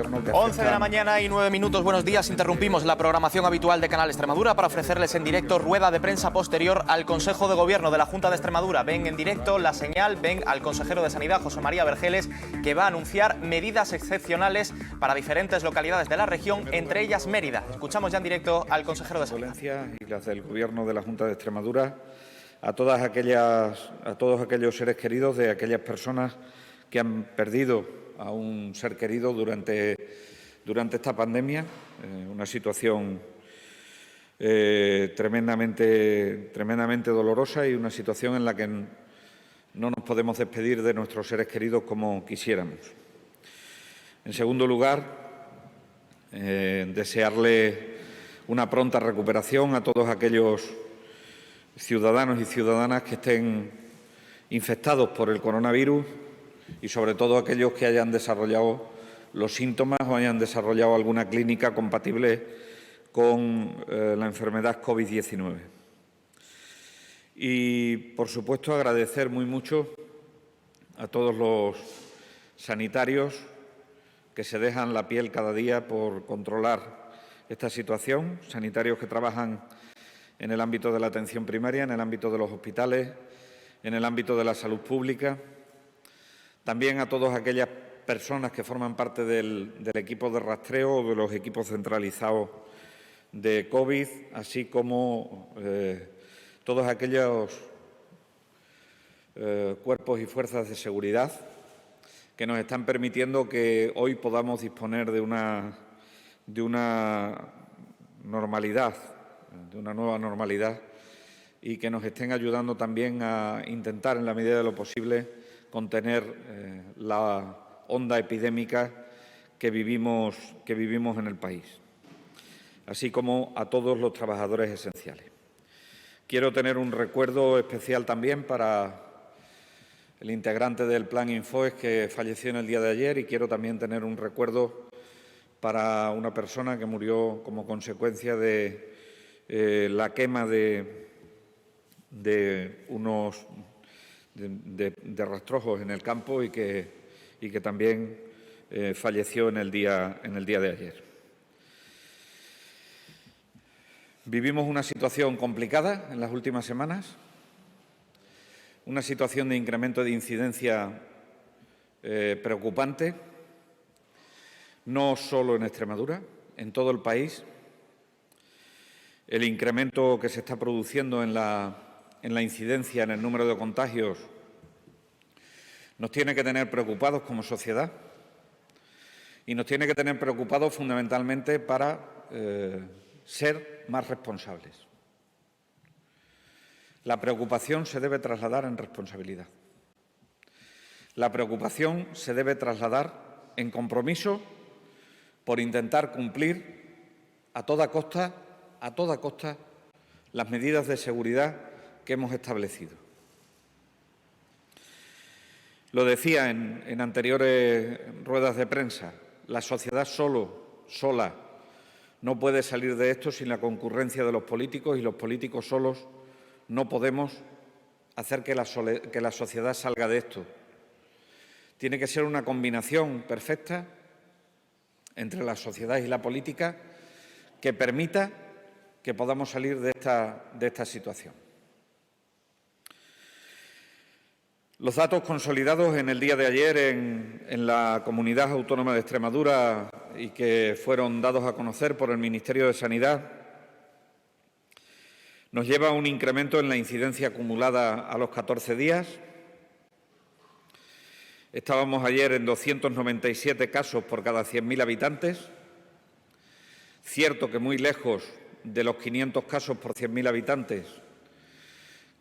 gobierno que 11 de la mañana y 9 minutos. Buenos días. Interrumpimos la programación habitual de Canal Extremadura para ofrecerles en directo rueda de prensa posterior al Consejo de Gobierno de la Junta de Extremadura. Ven en directo la señal, ven al consejero de Sanidad, José María Vergeles, que va a anunciar medidas excepcionales para diferentes localidades de la región, entre ellas Mérida. Escuchamos ya en directo al consejero de Sanidad. Y las del Gobierno de la Junta de Extremadura, a todos aquellos seres queridos de aquellas personas que han perdido a un ser querido durante esta pandemia, una situación tremendamente dolorosa y una situación en la que no nos podemos despedir de nuestros seres queridos como quisiéramos. En segundo lugar, desearle una pronta recuperación a todos aquellos ciudadanos y ciudadanas que estén infectados por el coronavirus y, sobre todo, aquellos que hayan desarrollado los síntomas o hayan desarrollado alguna clínica compatible con la enfermedad COVID-19. Y, por supuesto, agradecer muy mucho a todos los sanitarios que se dejan la piel cada día por controlar esta situación, sanitarios que trabajan en el ámbito de la atención primaria, en el ámbito de los hospitales, en el ámbito de la salud pública. También a todas aquellas personas que forman parte del equipo de rastreo o de los equipos centralizados de COVID, así como todos aquellos cuerpos y fuerzas de seguridad que nos están permitiendo que hoy podamos disponer de una normalidad, de una nueva normalidad, y que nos estén ayudando también a intentar, en la medida de lo posible, contener la onda epidémica que vivimos en el país, así como a todos los trabajadores esenciales. Quiero tener un recuerdo especial también para el integrante del Plan Infoes que falleció en el día de ayer, y quiero también tener un recuerdo para una persona que murió como consecuencia de la quema de rastrojos en el campo y que también falleció en el día de ayer. Vivimos una situación complicada en las últimas semanas, una situación de incremento de incidencia preocupante, no solo en Extremadura, en todo el país. El incremento que se está produciendo en la incidencia, en el número de contagios, nos tiene que tener preocupados como sociedad y nos tiene que tener preocupados fundamentalmente para ser más responsables. La preocupación se debe trasladar en responsabilidad. La preocupación se debe trasladar en compromiso por intentar cumplir a toda costa, las medidas de seguridad que hemos establecido. Lo decía en anteriores ruedas de prensa, la sociedad sola, no puede salir de esto sin la concurrencia de los políticos, y los políticos solos no podemos hacer que la sociedad salga de esto. Tiene que ser una combinación perfecta entre la sociedad y la política que permita que podamos salir de esta situación. Los datos consolidados en el día de ayer en la Comunidad Autónoma de Extremadura y que fueron dados a conocer por el Ministerio de Sanidad nos lleva a un incremento en la incidencia acumulada a los 14 días. Estábamos ayer en 297 casos por cada 100.000 habitantes. Cierto que muy lejos de los 500 casos por 100.000 habitantes,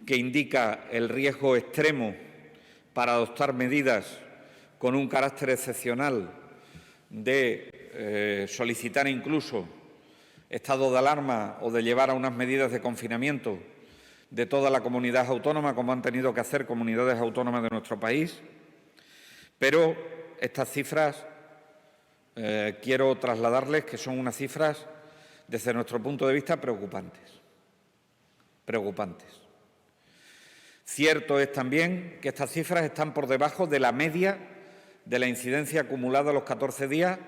que indica el riesgo extremo para adoptar medidas con un carácter excepcional de solicitar incluso estado de alarma o de llevar a unas medidas de confinamiento de toda la comunidad autónoma, como han tenido que hacer comunidades autónomas de nuestro país. Pero estas cifras quiero trasladarles que son unas cifras, desde nuestro punto de vista, preocupantes. Cierto es también que estas cifras están por debajo de la media de la incidencia acumulada a los 14 días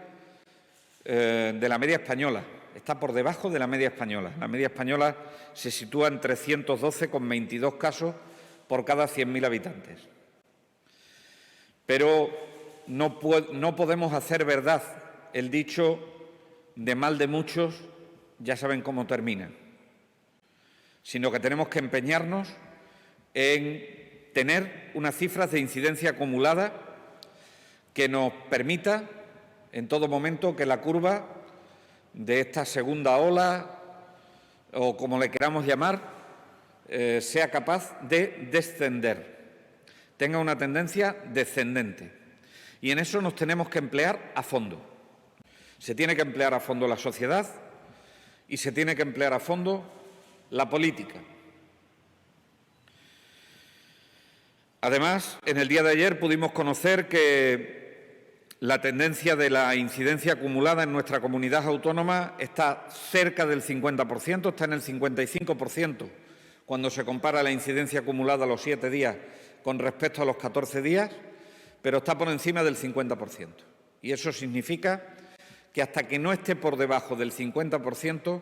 de la media española. Está por debajo de la media española. La media española se sitúa en 312, con 22 casos por cada 100.000 habitantes. Pero no podemos hacer verdad el dicho de mal de muchos, ya saben cómo termina, sino que tenemos que empeñarnos en tener unas cifras de incidencia acumulada que nos permita en todo momento que la curva de esta segunda ola, o como le queramos llamar, sea capaz de descender, tenga una tendencia descendente. Y en eso nos tenemos que emplear a fondo. Se tiene que emplear a fondo la sociedad y se tiene que emplear a fondo la política. Además, en el día de ayer pudimos conocer que la tendencia de la incidencia acumulada en nuestra comunidad autónoma está cerca del 50%, está en el 55% cuando se compara la incidencia acumulada a los 7 días con respecto a los 14 días, pero está por encima del 50%. Y eso significa que hasta que no esté por debajo del 50%,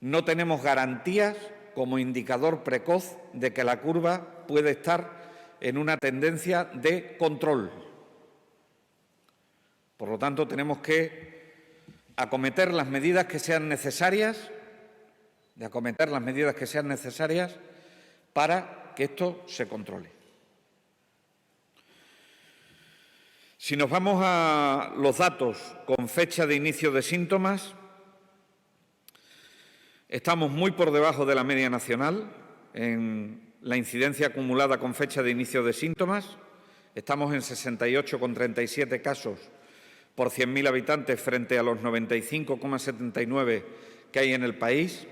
no tenemos garantías como indicador precoz de que la curva puede estar en una tendencia de control. Por lo tanto, tenemos que acometer las medidas que sean necesarias, para que esto se controle. Si nos vamos a los datos con fecha de inicio de síntomas, estamos muy por debajo de la media nacional en la incidencia acumulada con fecha de inicio de síntomas. Estamos en 68,37 casos por 100.000 habitantes frente a los 95,79 que hay en el país.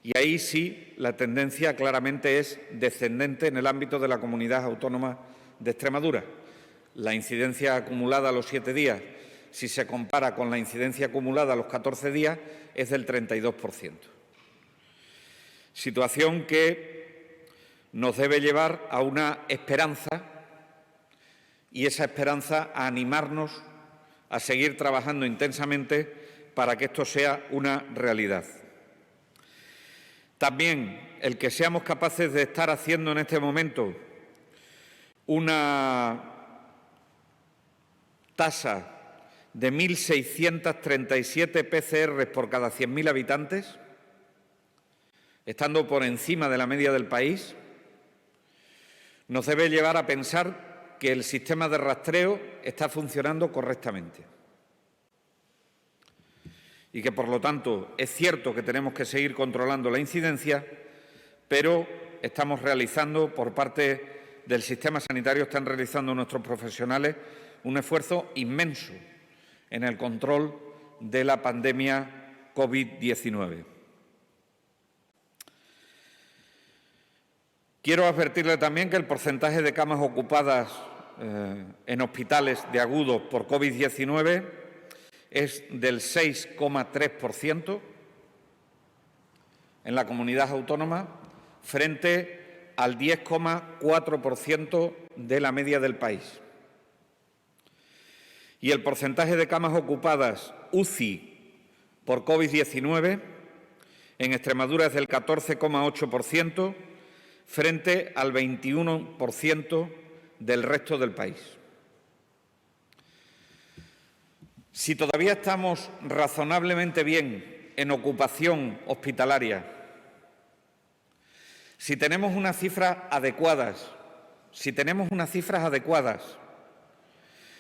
Y ahí sí la tendencia claramente es descendente en el ámbito de la comunidad autónoma de Extremadura. La incidencia acumulada a los 7 días, si se compara con la incidencia acumulada a los 14 días, es del 32%. Situación que nos debe llevar a una esperanza, y esa esperanza a animarnos a seguir trabajando intensamente para que esto sea una realidad. También el que seamos capaces de estar haciendo en este momento una tasa de 1.637 PCR por cada 100.000 habitantes, estando por encima de la media del país, nos debe llevar a pensar que el sistema de rastreo está funcionando correctamente. Y que, por lo tanto, es cierto que tenemos que seguir controlando la incidencia, pero estamos realizando, por parte del sistema sanitario, están realizando nuestros profesionales un esfuerzo inmenso en el control de la pandemia COVID-19. Quiero advertirle también que el porcentaje de camas ocupadas en hospitales de agudos por COVID-19 es del 6,3% en la comunidad autónoma, frente al 10,4% de la media del país. Y el porcentaje de camas ocupadas UCI por COVID-19 en Extremadura es del 14,8%, frente al 21% del resto del país. Si todavía estamos razonablemente bien en ocupación hospitalaria, si tenemos unas cifras adecuadas,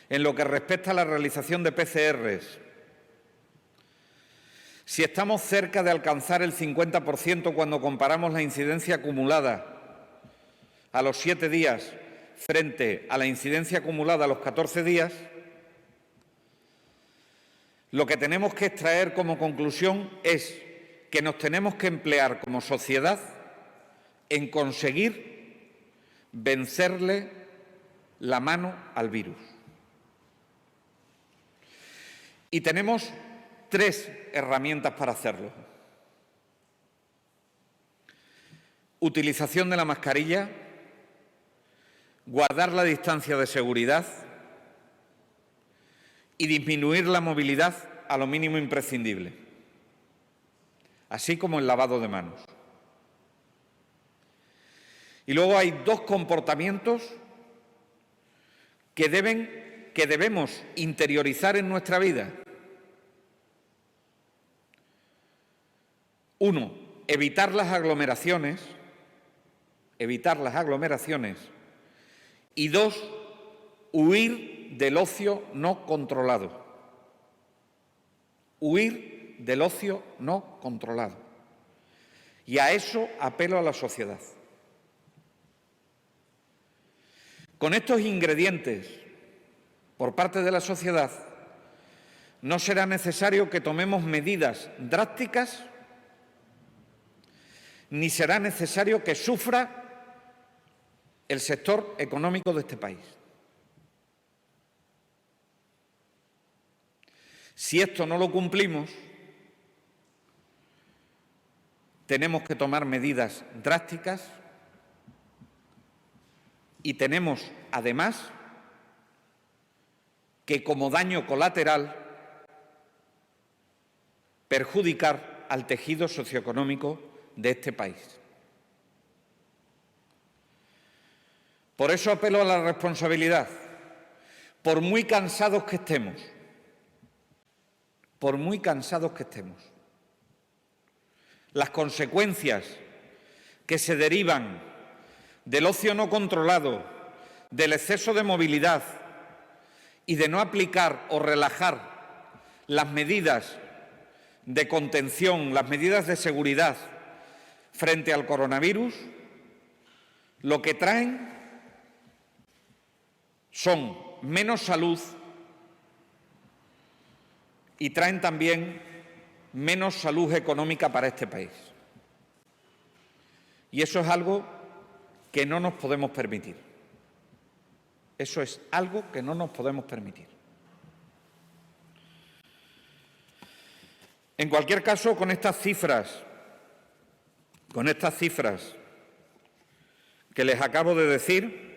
en lo que respecta a la realización de PCRs, si estamos cerca de alcanzar el 50% cuando comparamos la incidencia acumulada a los 7 días frente a la incidencia acumulada a los 14 días, lo que tenemos que extraer como conclusión es que nos tenemos que emplear como sociedad en conseguir vencerle la mano al virus. Y tenemos 3 herramientas para hacerlo. Utilización de la mascarilla, guardar la distancia de seguridad y disminuir la movilidad a lo mínimo imprescindible, así como el lavado de manos. Y luego hay dos comportamientos que debemos interiorizar en nuestra vida. Uno, evitar las aglomeraciones. Y dos, huir del ocio no controlado. Huir del ocio no controlado. Y a eso apelo a la sociedad. Con estos ingredientes, por parte de la sociedad, no será necesario que tomemos medidas drásticas, ni será necesario que sufra el sector económico de este país. Si esto no lo cumplimos, tenemos que tomar medidas drásticas y tenemos, además, que como daño colateral perjudicar al tejido socioeconómico de este país. Por eso apelo a la responsabilidad. Por muy cansados que estemos, las consecuencias que se derivan del ocio no controlado, del exceso de movilidad y de no aplicar o relajar las medidas de contención, las medidas de seguridad frente al coronavirus, lo que traen son menos salud y traen también menos salud económica para este país. Y eso es algo que no nos podemos permitir. Eso es algo que no nos podemos permitir. En cualquier caso, con estas cifras que les acabo de decir,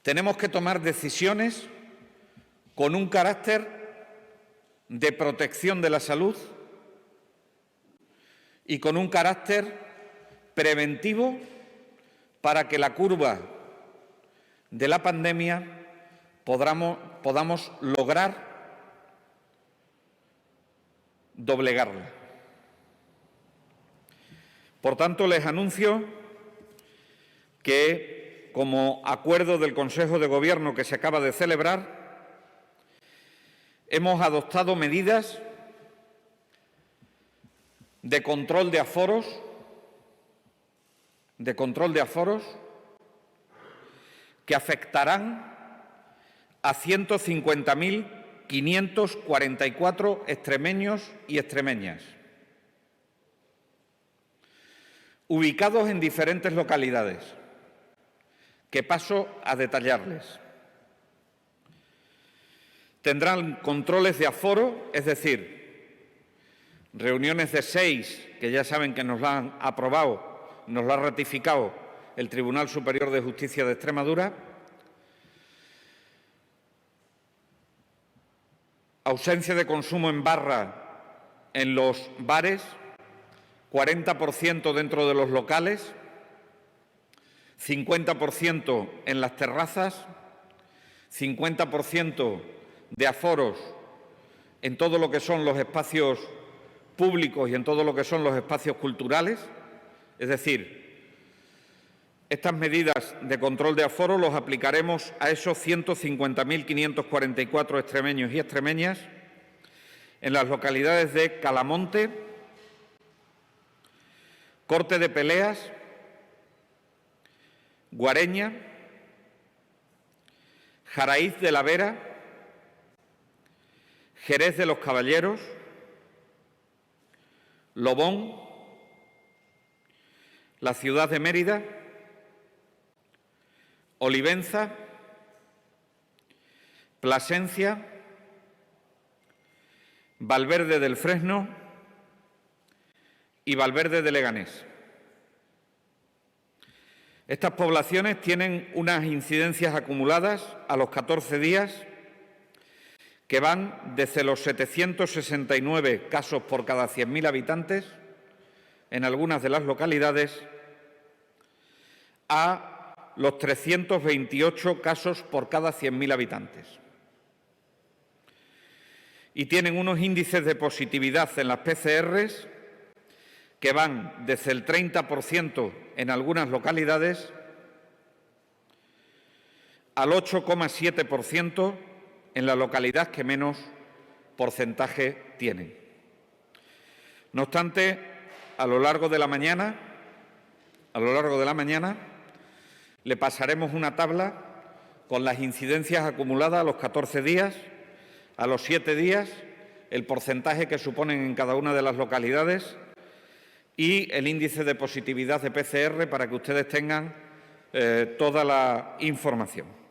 tenemos que tomar decisiones con un carácter de protección de la salud y con un carácter preventivo para que la curva de la pandemia podamos lograr doblegarla. Por tanto, les anuncio que, como acuerdo del Consejo de Gobierno que se acaba de celebrar, hemos adoptado medidas de control de aforos, que afectarán a 150.544 extremeños y extremeñas, ubicados en diferentes localidades, que paso a detallarles. Tendrán controles de aforo, es decir, reuniones de 6, que ya saben que nos la han aprobado, nos lo ha ratificado el Tribunal Superior de Justicia de Extremadura. Ausencia de consumo en barra en los bares, 40% dentro de los locales, 50% en las terrazas, 50% de aforos en todo lo que son los espacios públicos y en todo lo que son los espacios culturales. Es decir, estas medidas de control de aforo los aplicaremos a esos 150.544 extremeños y extremeñas en las localidades de Calamonte, Corte de Peleas, Guareña, Jaraíz de la Vera, Jerez de los Caballeros, Lobón, la ciudad de Mérida, Olivenza, Plasencia, Valverde del Fresno y Valverde de Leganés. Estas poblaciones tienen unas incidencias acumuladas a los 14 días que van desde los 769 casos por cada 100.000 habitantes en algunas de las localidades a los 328 casos por cada 100.000 habitantes. Y tienen unos índices de positividad en las PCRs que van desde el 30% en algunas localidades al 8,7% en la localidad que menos porcentaje tienen. No obstante, a lo largo de la mañana, le pasaremos una tabla con las incidencias acumuladas a los 14 días, a los 7 días, el porcentaje que suponen en cada una de las localidades y el índice de positividad de PCR para que ustedes tengan toda la información.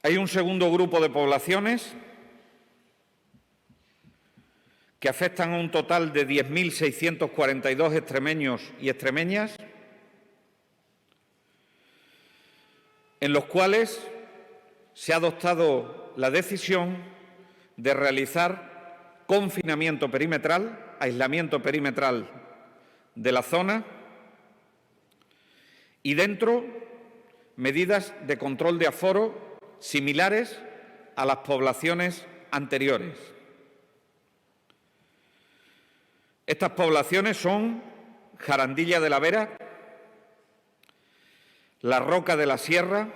Hay un segundo grupo de poblaciones que afectan a un total de 10.642 extremeños y extremeñas, en los cuales se ha adoptado la decisión de realizar confinamiento perimetral, aislamiento perimetral de la zona y dentro medidas de control de aforo similares a las poblaciones anteriores. Estas poblaciones son Jarandilla de la Vera, La Roca de la Sierra,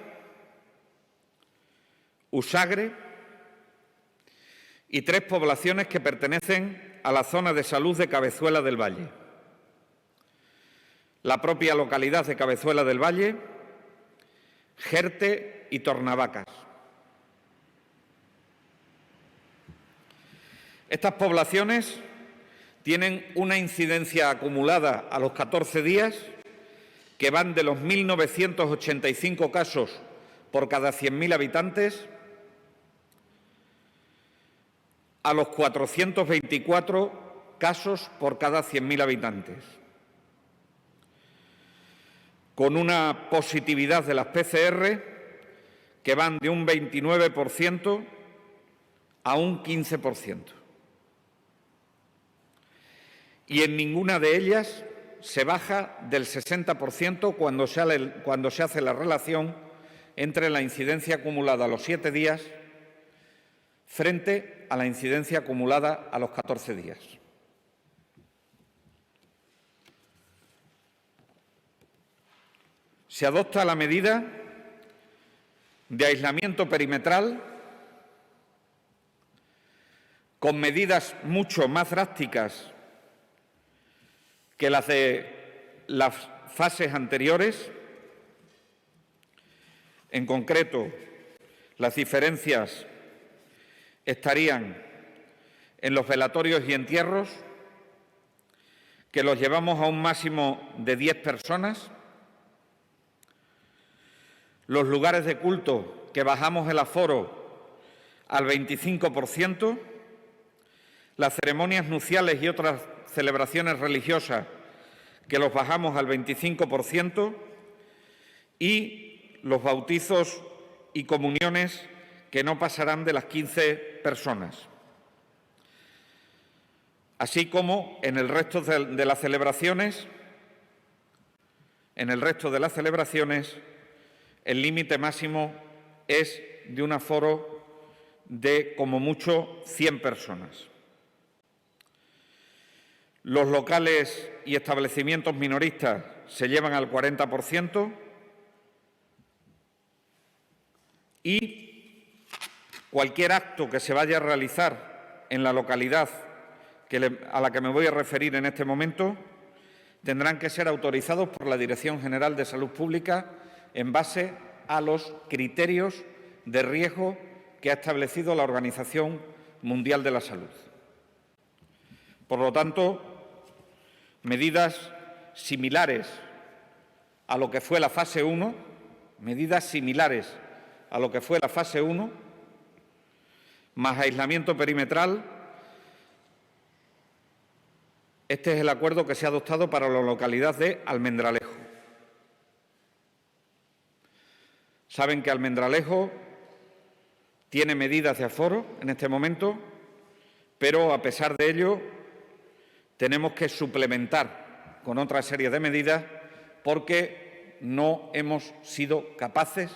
Usagre y 3 poblaciones que pertenecen a la zona de salud de Cabezuela del Valle. La propia localidad de Cabezuela del Valle, Jerte y Tornavacas. Estas poblaciones tienen una incidencia acumulada a los 14 días que van de los 1.985 casos por cada 100.000 habitantes a los 424 casos por cada 100.000 habitantes, con una positividad de las PCR que van de un 29% a un 15%. Y en ninguna de ellas se baja del 60% cuando se hace la relación entre la incidencia acumulada a los 7 días frente a la incidencia acumulada a los 14 días. Se adopta la medida de aislamiento perimetral con medidas mucho más drásticas que las de las fases anteriores. En concreto, las diferencias estarían en los velatorios y entierros, que los llevamos a un máximo de 10 personas, los lugares de culto, que bajamos el aforo al 25%, las ceremonias nupciales y otras celebraciones religiosas, que los bajamos al 25%, y los bautizos y comuniones, que no pasarán de las 15 personas. Así como en el resto de las celebraciones, el límite máximo es de un aforo de, como mucho, 100 personas. Los locales y establecimientos minoristas se llevan al 40% y cualquier acto que se vaya a realizar en la localidad a la que me voy a referir en este momento tendrán que ser autorizados por la Dirección General de Salud Pública en base a los criterios de riesgo que ha establecido la Organización Mundial de la Salud. Por lo tanto, medidas similares a lo que fue la fase 1, más aislamiento perimetral. Este es el acuerdo que se ha adoptado para la localidad de Almendralejo. Saben que Almendralejo tiene medidas de aforo en este momento, pero a pesar de ello tenemos que suplementar con otra serie de medidas porque no hemos sido capaces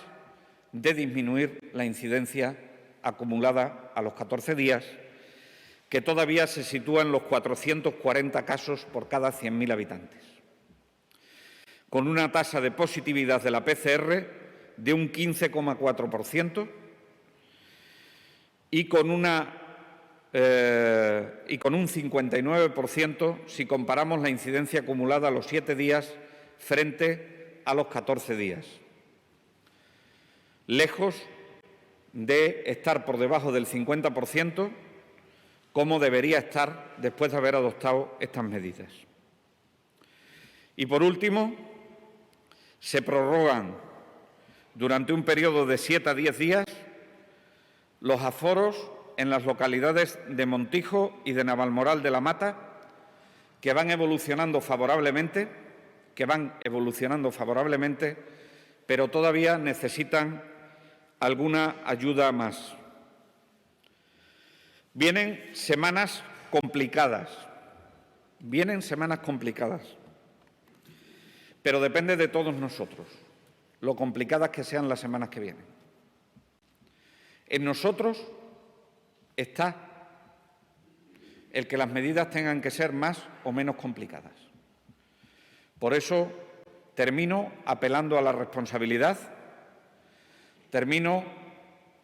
de disminuir la incidencia acumulada a los 14 días, que todavía se sitúa en los 440 casos por cada 100.000 habitantes, con una tasa de positividad de la PCR de un 15,4% y con un 59% si comparamos la incidencia acumulada a los 7 días frente a los 14 días. Lejos de estar por debajo del 50%, como debería estar después de haber adoptado estas medidas. Y, por último, se prorrogan durante un periodo de 7 a 10 días los aforos en las localidades de Montijo y de Navalmoral de la Mata, que van evolucionando favorablemente, pero todavía necesitan alguna ayuda más. Vienen semanas complicadas, pero depende de todos nosotros lo complicadas que sean las semanas que vienen. En nosotros está el que las medidas tengan que ser más o menos complicadas. Por eso termino apelando a la responsabilidad, termino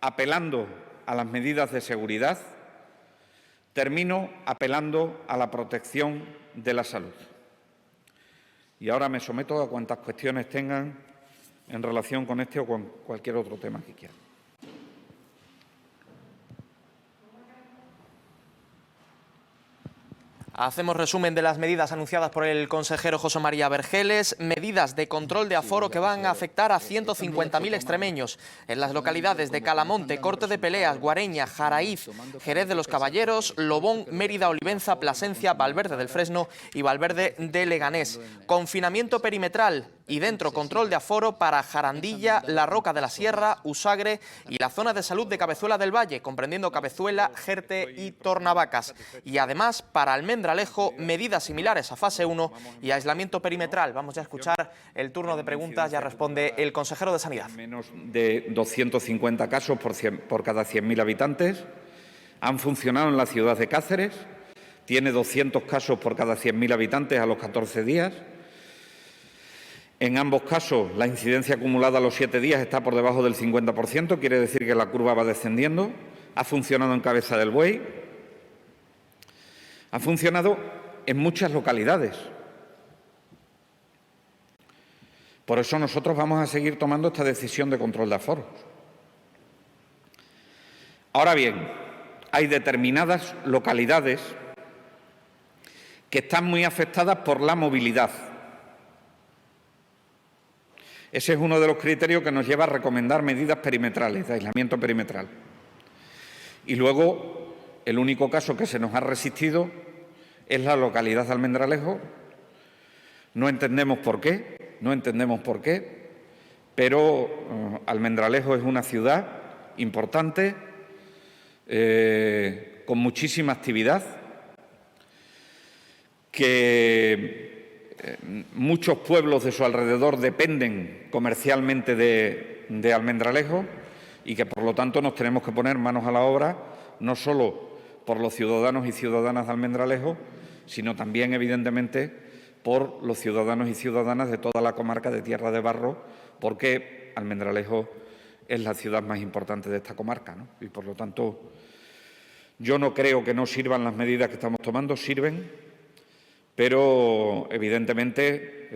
apelando a las medidas de seguridad, termino apelando a la protección de la salud. Y ahora me someto a cuantas cuestiones tengan en relación con este o con cualquier otro tema que quieran. Hacemos resumen de las medidas anunciadas por el consejero José María Vergeles. Medidas de control de aforo que van a afectar a 150.000 extremeños en las localidades de Calamonte, Corte de Peleas, Guareña, Jaraíz, Jerez de los Caballeros, Lobón, Mérida, Olivenza, Plasencia, Valverde del Fresno y Valverde de Leganés. Confinamiento perimetral y dentro control de aforo para Jarandilla, La Roca de la Sierra, Usagre y la zona de salud de Cabezuela del Valle, comprendiendo Cabezuela, Jerte y Tornavacas. Y además, para Almendralejo, medidas similares a fase 1 y aislamiento perimetral. Vamos ya a escuchar el turno de preguntas, ya responde el consejero de Sanidad. Menos de 250 casos por cada 100.000 habitantes. Han funcionado en la ciudad de Cáceres, tiene 200 casos por cada 100.000 habitantes a los 14 días. En ambos casos, la incidencia acumulada a los 7 días está por debajo del 50%, quiere decir que la curva va descendiendo. Ha funcionado en Cabeza del Buey. Ha funcionado en muchas localidades. Por eso nosotros vamos a seguir tomando esta decisión de control de aforos. Ahora bien, hay determinadas localidades que están muy afectadas por la movilidad. Ese es uno de los criterios que nos lleva a recomendar medidas perimetrales, de aislamiento perimetral. Y luego, el único caso que se nos ha resistido es la localidad de Almendralejo. No entendemos por qué, pero Almendralejo es una ciudad importante, con muchísima actividad, que muchos pueblos de su alrededor dependen comercialmente de Almendralejo y que, por lo tanto, nos tenemos que poner manos a la obra, no solo por los ciudadanos y ciudadanas de Almendralejo, sino también, evidentemente, por los ciudadanos y ciudadanas de toda la comarca de Tierra de Barro, porque Almendralejo es la ciudad más importante de esta comarca, ¿no? Y, por lo tanto, yo no creo que no sirvan las medidas que estamos tomando, sirven, pero, evidentemente,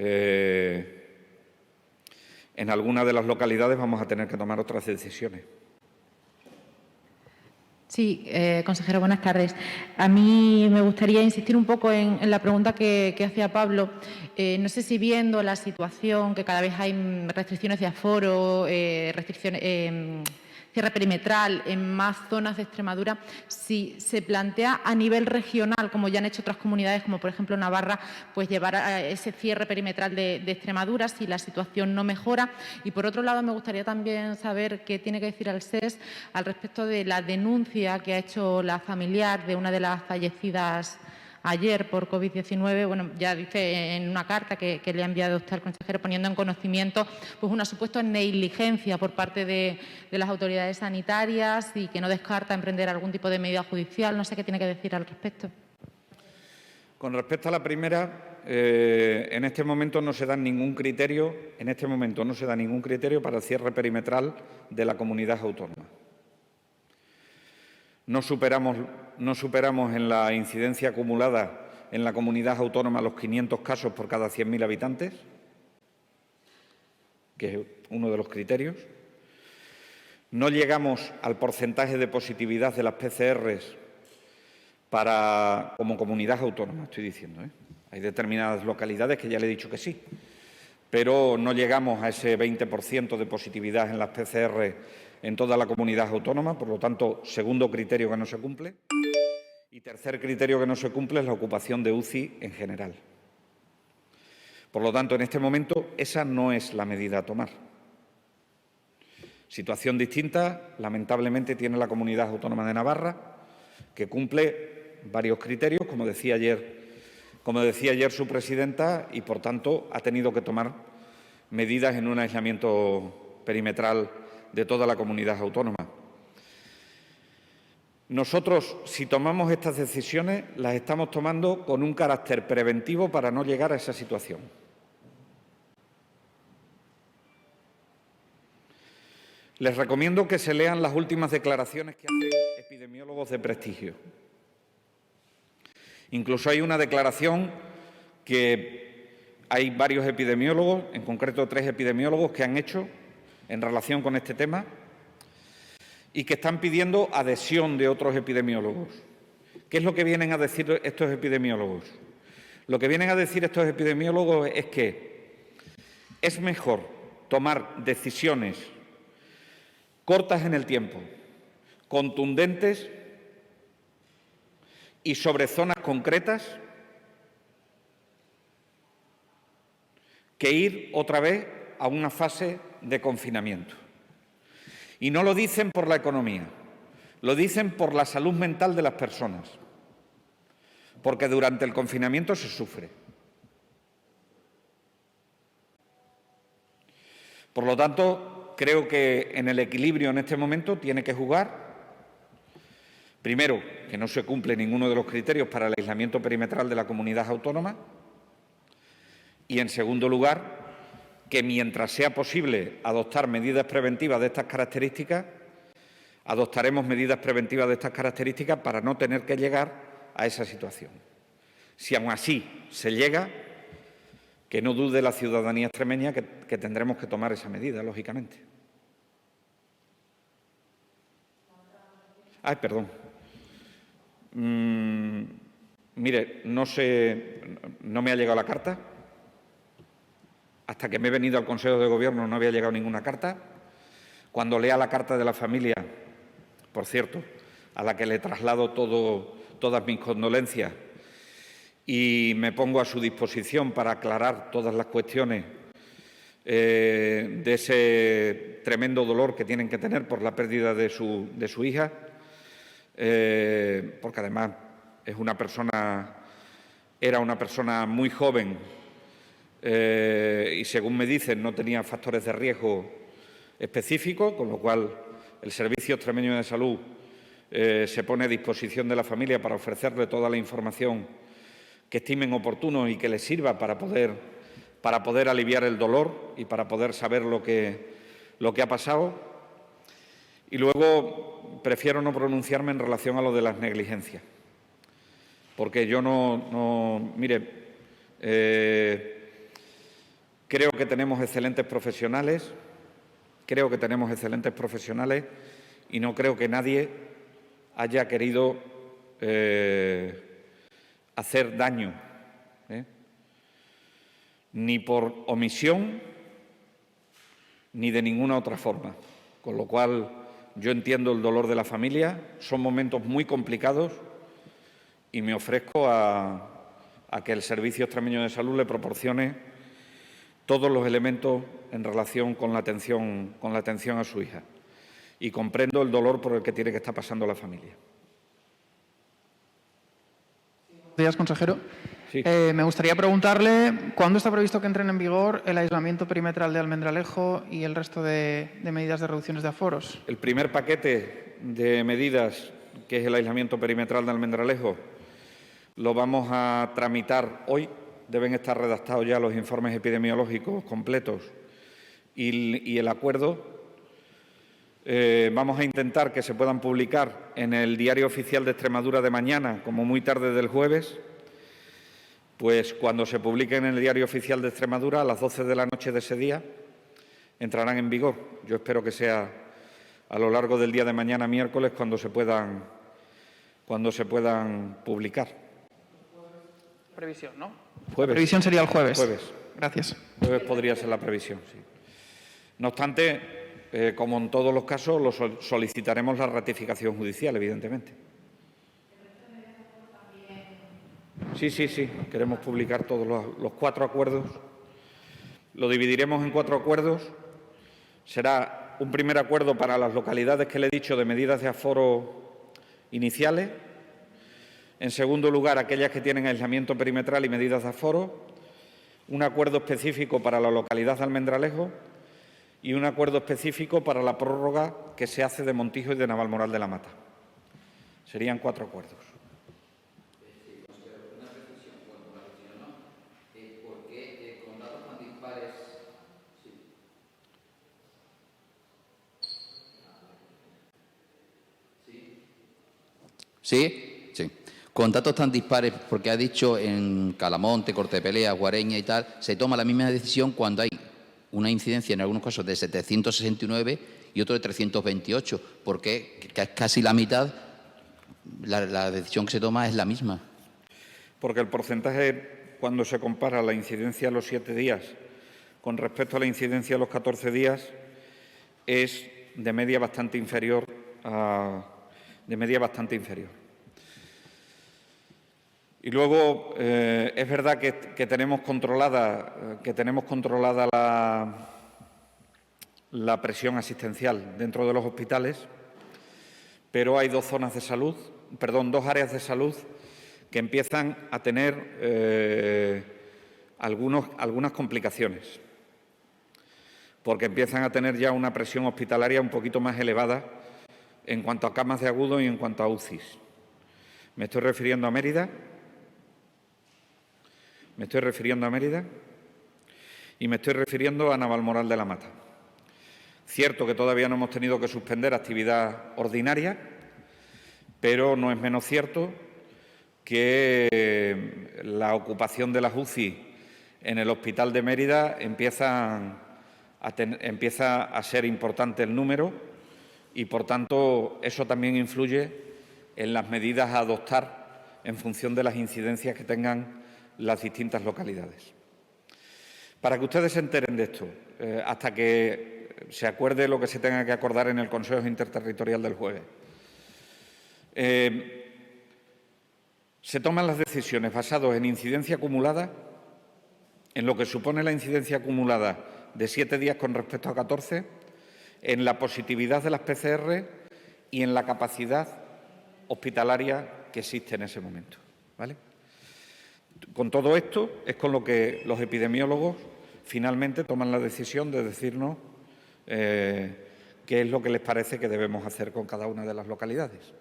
en algunas de las localidades vamos a tener que tomar otras decisiones. Sí, consejero, buenas tardes. A mí me gustaría insistir un poco en la pregunta que hacía Pablo. No sé si viendo la situación, que cada vez hay restricciones de aforo, cierre perimetral en más zonas de Extremadura, si se plantea a nivel regional, como ya han hecho otras comunidades, como por ejemplo Navarra, pues llevar a ese cierre perimetral de Extremadura si la situación no mejora. Y por otro lado, me gustaría también saber qué tiene que decir el SES al respecto de la denuncia que ha hecho la familiar de una de las fallecidas ayer por COVID-19, bueno, ya dice en una carta que le ha enviado usted al consejero, poniendo en conocimiento pues una supuesta negligencia por parte de las autoridades sanitarias y que no descarta emprender algún tipo de medida judicial. No sé qué tiene que decir al respecto. Con respecto a la primera, en este momento no se da ningún criterio, para el cierre perimetral de la comunidad autónoma. No superamos en la incidencia acumulada en la comunidad autónoma los 500 casos por cada 100.000 habitantes, que es uno de los criterios. No llegamos al porcentaje de positividad de las PCRs como comunidad autónoma, estoy diciendo, ¿eh? Hay determinadas localidades que ya le he dicho que sí, pero no llegamos a ese 20% de positividad en las PCR en toda la comunidad autónoma, por lo tanto, segundo criterio que no se cumple. Y tercer criterio que no se cumple es la ocupación de UCI en general. Por lo tanto, en este momento, esa no es la medida a tomar. Situación distinta, lamentablemente, tiene la Comunidad Autónoma de Navarra, que cumple varios criterios, como decía ayer su presidenta, y, por tanto, ha tenido que tomar medidas en un aislamiento perimetral de toda la comunidad autónoma. Nosotros, si tomamos estas decisiones, las estamos tomando con un carácter preventivo para no llegar a esa situación. Les recomiendo que se lean las últimas declaraciones que hacen epidemiólogos de prestigio. Incluso hay una declaración que hay varios epidemiólogos, en concreto 3 epidemiólogos, que han hecho en relación con este tema y que están pidiendo adhesión de otros epidemiólogos. ¿Qué es lo que vienen a decir estos epidemiólogos? Lo que vienen a decir estos epidemiólogos es que es mejor tomar decisiones cortas en el tiempo, contundentes y sobre zonas concretas, que ir otra vez a una fase de confinamiento. Y no lo dicen por la economía, lo dicen por la salud mental de las personas, porque durante el confinamiento se sufre. Por lo tanto, creo que en el equilibrio en este momento tiene que jugar, primero, que no se cumple ninguno de los criterios para el aislamiento perimetral de la comunidad autónoma, y, en segundo lugar, que mientras sea posible adoptar medidas preventivas de estas características, adoptaremos medidas preventivas de estas características para no tener que llegar a esa situación. Si aún así se llega, que no dude la ciudadanía extremeña que tendremos que tomar esa medida, lógicamente. Ay, perdón. Mire, no me ha llegado la carta. Hasta que me he venido al Consejo de Gobierno no había llegado ninguna carta. Cuando lea la carta de la familia, por cierto, a la que le traslado todas mis condolencias y me pongo a su disposición para aclarar todas las cuestiones de ese tremendo dolor que tienen que tener por la pérdida de su hija, porque además era una persona muy joven, y, según me dicen, no tenía factores de riesgo específicos, con lo cual el Servicio Extremeño de Salud se pone a disposición de la familia para ofrecerle toda la información que estimen oportuno y que les sirva para poder aliviar el dolor y para poder saber lo que ha pasado. Y luego prefiero no pronunciarme en relación a lo de las negligencias, porque yo creo que tenemos excelentes profesionales, y no creo que nadie haya querido hacer daño, ni por omisión ni de ninguna otra forma. Con lo cual, Yo entiendo el dolor de la familia, son momentos muy complicados y me ofrezco a que el Servicio Extremeño de Salud le proporcione todos los elementos en relación con la atención a su hija. Y comprendo el dolor por el que tiene que estar pasando la familia. Buenos días, consejero. Sí. Me gustaría preguntarle cuándo está previsto que entren en vigor el aislamiento perimetral de Almendralejo y el resto de medidas de reducciones de aforos. El primer paquete de medidas, que es el aislamiento perimetral de Almendralejo, lo vamos a tramitar hoy. Deben estar redactados ya los informes epidemiológicos completos y el acuerdo. Vamos a intentar que se puedan publicar en el Diario Oficial de Extremadura de mañana, como muy tarde del jueves. Pues cuando se publiquen en el Diario Oficial de Extremadura, a las 12 de la noche de ese día, entrarán en vigor. Yo espero que sea a lo largo del día de mañana, miércoles, cuando se puedan publicar. Previsión, ¿no? Jueves. La previsión sería el jueves. Jueves. Gracias. Jueves podría ser la previsión, sí. No obstante, como en todos los casos, solicitaremos la ratificación judicial, evidentemente. Sí. Queremos publicar todos los 4 acuerdos. Lo dividiremos en 4 acuerdos. Será un primer acuerdo para las localidades que le he dicho de medidas de aforo iniciales. En segundo lugar, aquellas que tienen aislamiento perimetral y medidas de aforo. Un acuerdo específico para la localidad de Almendralejo y un acuerdo específico para la prórroga que se hace de Montijo y de Navalmoral de la Mata. Serían 4 acuerdos. Sí. Con datos tan dispares, porque ha dicho en Calamonte, Cortepelea, Guareña y tal, se toma la misma decisión cuando hay una incidencia en algunos casos de 769 y otro de 328, porque casi la mitad, la decisión que se toma es la misma. Porque el porcentaje, cuando se compara la incidencia a los 7 días con respecto a la incidencia a los 14 días, es de media bastante inferior. Y luego es verdad que tenemos controlada la presión asistencial dentro de los hospitales, pero hay 2 áreas de salud que empiezan a tener algunas complicaciones, porque empiezan a tener ya una presión hospitalaria un poquito más elevada en cuanto a camas de agudo y en cuanto a UCIs. Me estoy refiriendo a Mérida y me estoy refiriendo a Navalmoral de la Mata. Cierto que todavía no hemos tenido que suspender actividad ordinaria, pero no es menos cierto que la ocupación de las UCI en el Hospital de Mérida empieza a ser importante el número y, por tanto, eso también influye en las medidas a adoptar en función de las incidencias que tengan las distintas localidades. Para que ustedes se enteren de esto, hasta que se acuerde lo que se tenga que acordar en el Consejo Interterritorial del jueves, se toman las decisiones basadas en incidencia acumulada, en lo que supone la incidencia acumulada de 7 días con respecto a 14, en la positividad de las PCR y en la capacidad hospitalaria que existe en ese momento, ¿vale? Con todo esto es con lo que los epidemiólogos finalmente toman la decisión de decirnos qué es lo que les parece que debemos hacer con cada una de las localidades.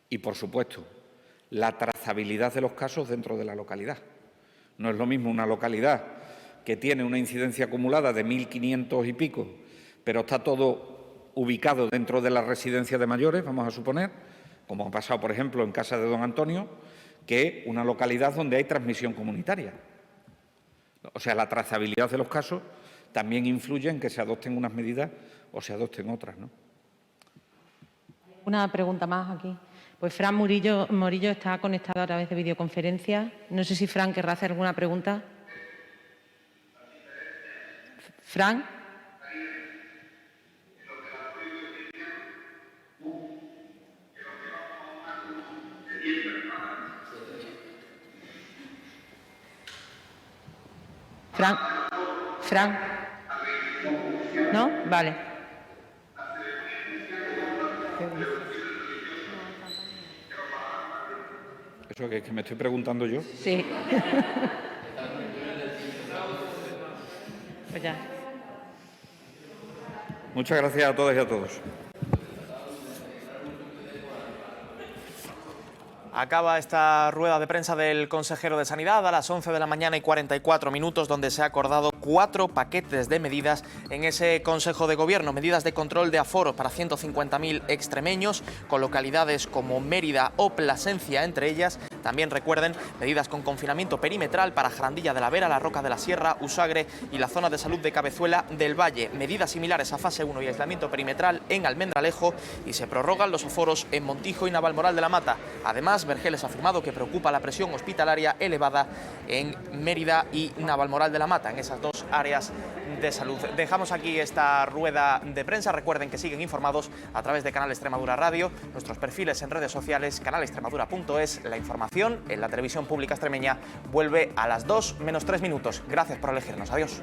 Y, por supuesto, la trazabilidad de los casos dentro de la localidad. No es lo mismo una localidad que tiene una incidencia acumulada de 1.500 y pico, pero está todo ubicado dentro de la residencia de mayores, vamos a suponer, como ha pasado, por ejemplo, en Casa de Don Antonio, que una localidad donde hay transmisión comunitaria. O sea, la trazabilidad de los casos también influye en que se adopten unas medidas o se adopten otras, ¿no? Una pregunta más aquí. Pues Fran Morillo está conectado a través de videoconferencia. No sé si Fran querrá hacer alguna pregunta. Fran. Fran. ¿No? Vale. ¿Eso que me estoy preguntando yo? Sí. Pues ya. Muchas gracias a todas y a todos. Acaba esta rueda de prensa del consejero de Sanidad a las 11 de la mañana y 44 minutos, donde se ha acordado 4 paquetes de medidas en ese Consejo de Gobierno. Medidas de control de aforo para 150.000 extremeños, con localidades como Mérida o Plasencia entre ellas. También recuerden medidas con confinamiento perimetral para Jarandilla de la Vera, La Roca de la Sierra, Usagre y la zona de salud de Cabezuela del Valle. Medidas similares a fase 1 y aislamiento perimetral en Almendralejo, y se prorrogan los aforos en Montijo y Navalmoral de la Mata. Además, Vergeles ha afirmado que preocupa la presión hospitalaria elevada en Mérida y Navalmoral de la Mata, en esas dos áreas de salud. Dejamos aquí esta rueda de prensa. Recuerden que siguen informados a través de Canal Extremadura Radio, nuestros perfiles en redes sociales, canalextremadura.es. La información en la televisión pública extremeña vuelve a las 2 menos 3 minutos. Gracias por elegirnos. Adiós.